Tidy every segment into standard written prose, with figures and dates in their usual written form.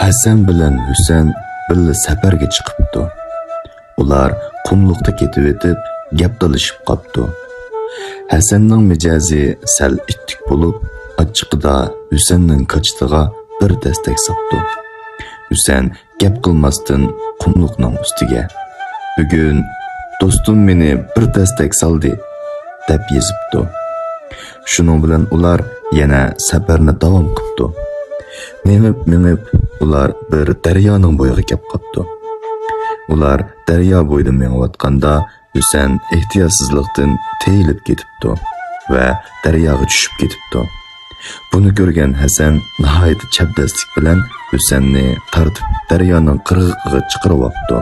Hasan bilan Husan birga safarga chiqibdi. Ular qumluqda ketib etib, gap talashib qopdi. Hasanning mijozi sal ittik bo'lib, ochiqida Husanning qochtig'iga bir dastak sapdi. Husan gap qilmasdan qumluqning ustiga "Bugun do'stim meni bir dastak saldi" deb yozibdi. Shuning bilan ular yana safarni davom qildi. Minib ular bir daryoning bo'yiga kelib qopdi. Ular daryo bo'yida menayotganda Husan ehtiyotsizlikdan teyilib ketibdi va daryoga tushib ketibdi. Buni ko'rgan Hasan nihoyat chabdaslik bilan Husanni tortib daryoning qirg'iqiga chiqarib olibdi.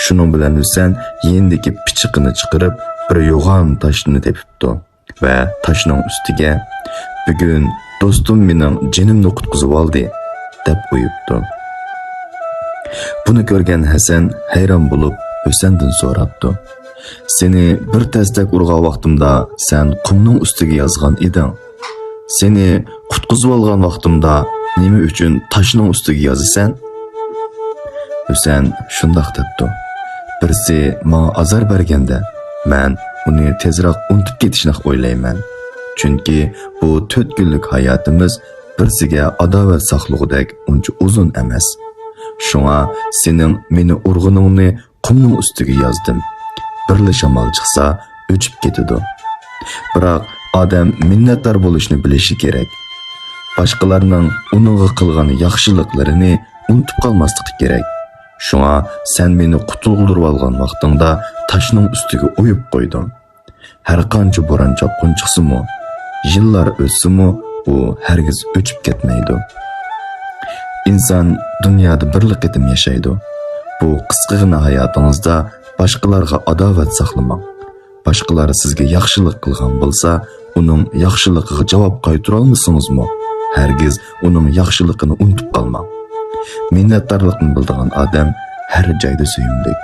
Shuning bilan Husan yendagi pichiqini chiqarib bir yo'g'on toshni tepibdi va toshning ustiga "Bugun do'stim mening jinimni qutqizib oldi" deb qo'yibdi. Buni ko'rgan Hasan hayron bo'lib Husandan so'rabdi: "Seni bir tasdak urgan vaqtimda sen qumning ustiga yozgan eding. Seni qutqizib olgan vaqtimda nima uchun toshning ustiga yozasan?" Husan shundoq debdi: "Birsi menga azor berganda, men uni tezroq unutib ketishni o'ylayman. Chunki bu 4 kunlik hayotimiz birsiga adovat saqlug'idek uncha uzun emas. Shunga sening meni urg'uningni qumning ustiga yozdim. Birla shamol chiqsa o'chib ketadi. Biroq odam minnatdor bo'lishni bilishi kerak. Boshqalarning uningga qilgan yaxshiliklarini unutib qolmasligi kerak. Shunga sen meni qutuldirib olgan vaqtingda toshning ustiga o'yib qo'ydim. Har qancha bo'ron chopqin chiqsa-mu, yillar o'tsa-mu, u hargiz o'chib ketmaydi. İnsan dunyoda birli qitim yashaydi. Bu qisqagina hayotingizda boshqalarga adovat saqlamang. Boshqalar sizga yaxshilik qilgan bo'lsa, uning yaxshiligiga javob qaytara olmasingizmi? Hargiz uning yaxshiligini unutib qolmang. Minnatdorlikni bildigan odam har joyda suyimlik.